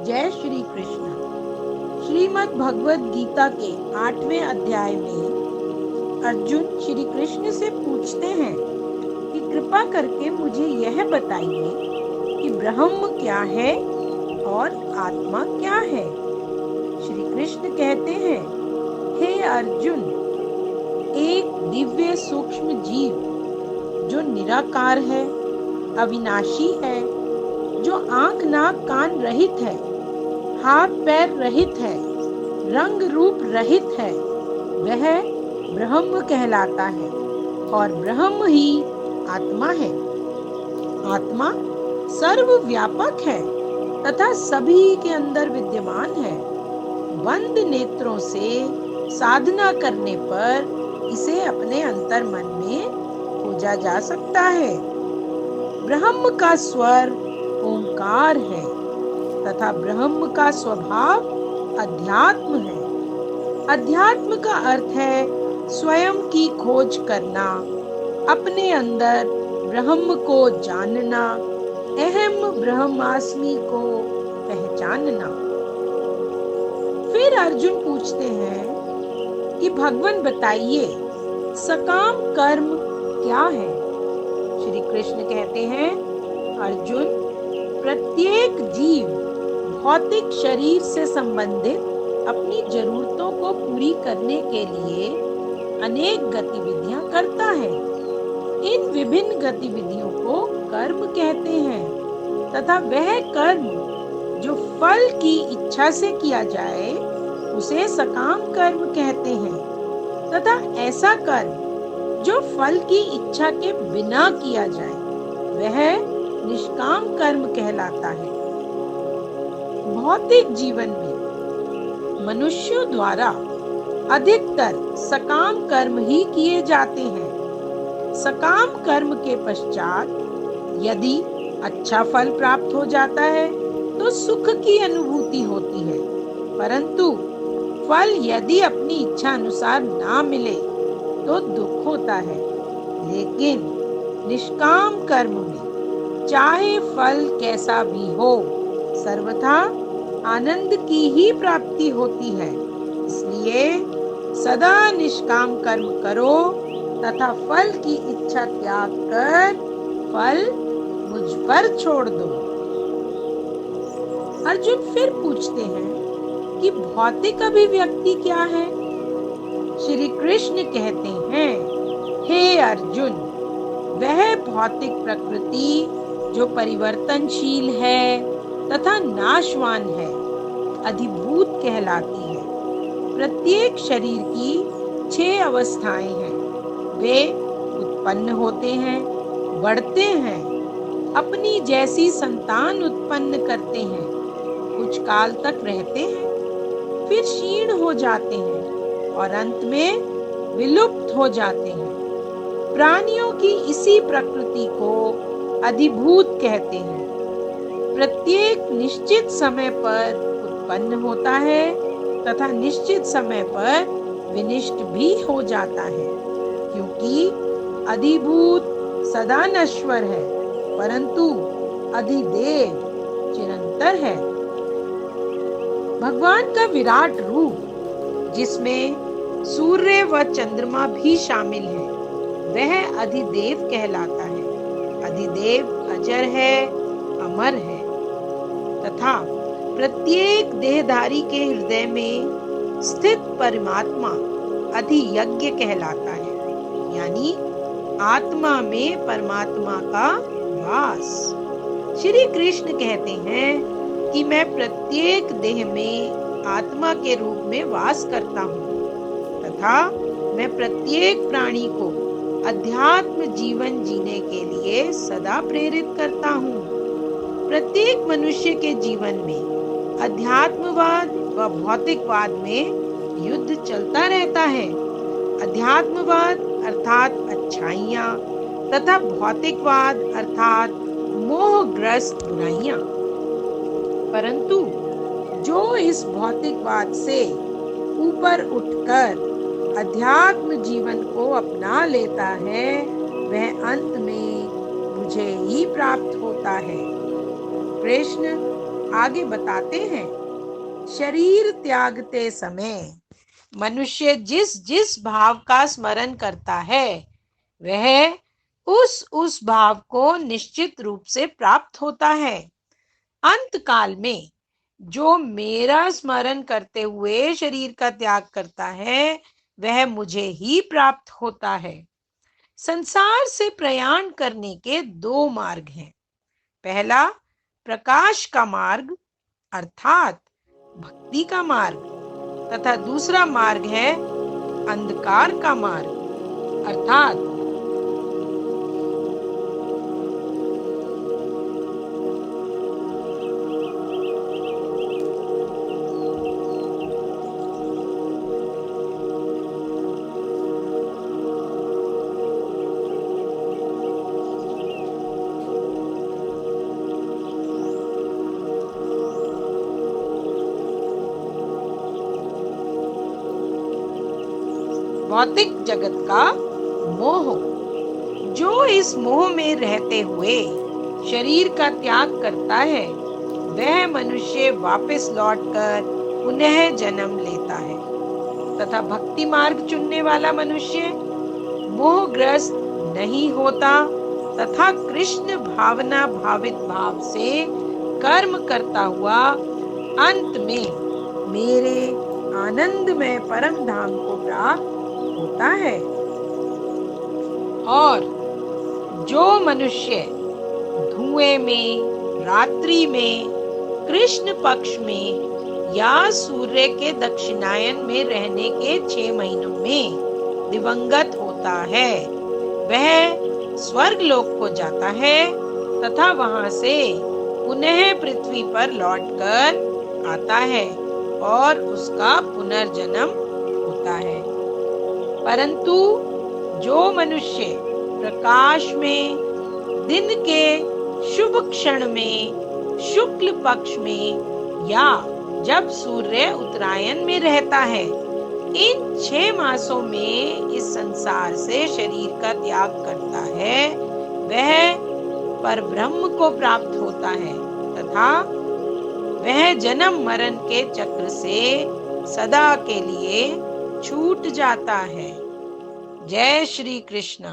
जय श्री कृष्ण। श्रीमद् भगवद गीता के 8वें अध्याय में अर्जुन श्री कृष्ण से पूछते हैं कि कृपा करके मुझे यह बताइए कि ब्रह्म क्या है और आत्मा क्या है। श्री कृष्ण कहते हैं, हे अर्जुन, एक दिव्य सूक्ष्म जीव जो निराकार है, अविनाशी है, जो आंख नाक कान रहित है, हाथ पैर रहित है, रंग रूप रहित है, वह ब्रह्म कहलाता है और ब्रह्म ही आत्मा है। आत्मा सर्वव्यापक है तथा सभी के अंदर विद्यमान है। बंद नेत्रों से साधना करने पर इसे अपने अंतर मन में खोजा जा सकता है। ब्रह्म का स्वर ओंकार है तथा ब्रह्म का स्वभाव अध्यात्म है। अध्यात्म का अर्थ है स्वयं की खोज करना, अपने अंदर ब्रह्म को जानना, अहम ब्रह्मास्मि को पहचानना। फिर अर्जुन पूछते हैं कि भगवान बताइए, सकाम कर्म क्या है। श्री कृष्ण कहते हैं, अर्जुन, प्रत्येक जीव भौतिक शरीर से संबंधित अपनी जरूरतों को पूरी करने के लिए अनेक गतिविधियां करता है। इन विभिन्न गतिविधियों को कर्म कहते हैं तथा वह कर्म जो फल की इच्छा से किया जाए उसे सकाम कर्म कहते हैं तथा ऐसा कर्म जो फल की इच्छा के बिना किया जाए वह निष्काम कर्म कहलाता है। भौतिक जीवन में मनुष्यों द्वारा अधिकतर सकाम कर्म ही किए जाते हैं। सकाम कर्म के पश्चात यदि अच्छा फल प्राप्त हो जाता है तो सुख की अनुभूति होती है, परंतु फल यदि अपनी इच्छा अनुसार ना मिले तो दुख होता है। लेकिन निष्काम कर्म में चाहे फल कैसा भी हो, सर्वथा आनंद की ही प्राप्ति होती है। इसलिए सदा निष्काम कर्म करो तथा फल की इच्छा त्याग कर फल मुझ पर छोड़ दो। अर्जुन फिर पूछते हैं कि भौतिक अभिव्यक्ति क्या है। श्री कृष्ण कहते हैं, हे अर्जुन, वह भौतिक प्रकृति जो परिवर्तनशील है तथा नाशवान है, अधिभूत कहलाती है। प्रत्येक शरीर की 6 अवस्थाएं हैं। वे उत्पन्न होते हैं, बढ़ते हैं, अपनी जैसी संतान उत्पन्न करते हैं, कुछ काल तक रहते हैं, फिर क्षीण हो जाते हैं और अंत में विलुप्त हो जाते हैं। प्राणियों की इसी प्रकृति को अधिभूत कहते हैं। प्रत्येक निश्चित समय पर उत्पन्न होता है तथा निश्चित समय पर विनष्ट भी हो जाता है, क्योंकि अधिभूत सदा नश्वर है, परंतु अधिदेव चिरंतर है। भगवान का विराट रूप, जिसमें सूर्य व चंद्रमा भी शामिल है, वह अधिदेव कहलाता है। अधिदेव अजर है, अमर है तथा प्रत्येक देहधारी के हृदय में स्थित परमात्मा अधियज्ञ कहलाता है, यानी आत्मा में परमात्मा का वास। श्री कृष्ण कहते हैं कि मैं प्रत्येक देह में आत्मा के रूप में वास करता हूँ तथा मैं प्रत्येक प्राणी को अध्यात्म जीवन जीने के लिए सदा प्रेरित करता हूँ। प्रत्येक मनुष्य के जीवन में अध्यात्मवाद व भौतिकवाद में युद्ध चलता रहता है। अध्यात्मवाद अर्थात अच्छाइयाँ तथा भौतिकवाद अर्थात मोहग्रस्त बुराइयाँ। परंतु जो इस भौतिकवाद से ऊपर उठकर अध्यात्म जीवन को अपना लेता है वह अंत में मुझे ही प्राप्त होता है। कृष्ण आगे बताते हैं, शरीर त्यागते समय मनुष्य जिस जिस भाव का स्मरण करता है वह उस भाव को निश्चित रूप से प्राप्त होता है। अंत काल में जो मेरा स्मरण करते हुए शरीर का त्याग करता है वह मुझे ही प्राप्त होता है। संसार से प्रयाण करने के दो मार्ग हैं। पहला प्रकाश का मार्ग अर्थात भक्ति का मार्ग, तथा दूसरा मार्ग है अंधकार का मार्ग अर्थात भौतिक जगत का मोह। जो इस मोह में रहते हुए शरीर का त्याग करता है वह मनुष्य वापस लौटकर पुनः जन्म लेता है, तथा भक्ति मार्ग चुनने वाला मनुष्य मोहग्रस्त नहीं होता तथा कृष्ण भावना भावित भाव से कर्म करता हुआ अंत में मेरे आनंदमय परम धाम को प्राप्त होता है। और जो मनुष्य धुएं में, रात्रि में, कृष्ण पक्ष में या सूर्य के दक्षिणायन में रहने के 6 महीनों में दिवंगत होता है वह स्वर्ग लोक को जाता है तथा वहां से पुनः पृथ्वी पर लौटकर आता है और उसका पुनर्जन्म होता है। परंतु जो मनुष्य प्रकाश में, दिन के शुभ क्षण में, शुक्ल पक्ष में या जब सूर्य उत्तरायण में रहता है, इन 6 मासों में इस संसार से शरीर का त्याग करता है वह परब्रह्म को प्राप्त होता है तथा वह जन्म मरण के चक्र से सदा के लिए छूट जाता है। जय श्री कृष्ण।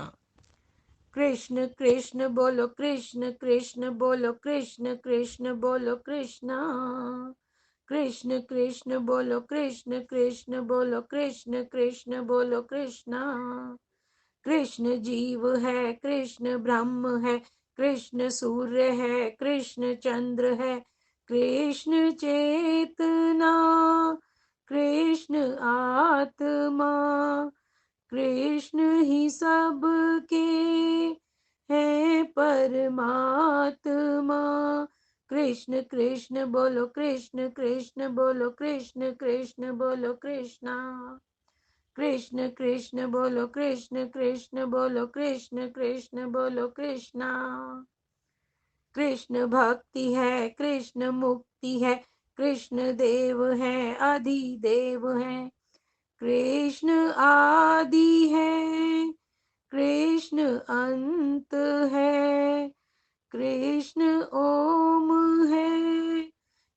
कृष्ण कृष्ण बोलो, कृष्ण कृष्ण बोलो, कृष्ण कृष्ण बोलो, कृष्ण कृष्ण कृष्ण बोलो, कृष्ण कृष्ण बोलो, कृष्ण कृष्ण बोलो, कृष्ण कृष्ण जीव है, कृष्ण ब्रह्म है, कृष्ण सूर्य है, कृष्ण चंद्र है, कृष्ण चेतना, कृष्ण आत्मा, कृष्ण ही सब के है परमात्मा। कृष्ण कृष्ण बोलो, कृष्ण कृष्ण बोलो, कृष्ण कृष्ण बोलो, कृष्णा कृष्ण कृष्ण बोलो, कृष्ण कृष्ण बोलो, कृष्ण कृष्ण बोलो, कृष्णा कृष्ण भक्ति है, कृष्ण मुक्ति है, कृष्ण देव है, अधिदेव है, कृष्ण आदि है, कृष्ण अंत है, कृष्ण ओम है,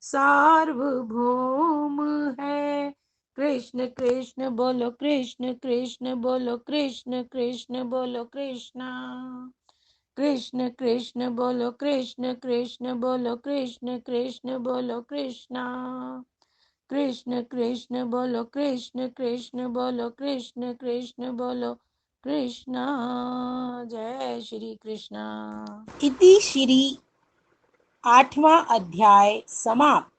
सार्वभौम है। कृष्ण कृष्ण बोलो, कृष्ण कृष्ण बोलो, कृष्ण कृष्ण बोलो, कृष्णा कृष्ण कृष्ण बोलो, कृष्ण कृष्ण बोलो, कृष्ण कृष्ण बोलो, कृष्णा कृष्ण कृष्ण बोलो, कृष्ण कृष्ण बोलो, कृष्ण कृष्ण बोलो, कृष्णा। जय श्री कृष्णा। इति श्री 8वां अध्याय समाप्त।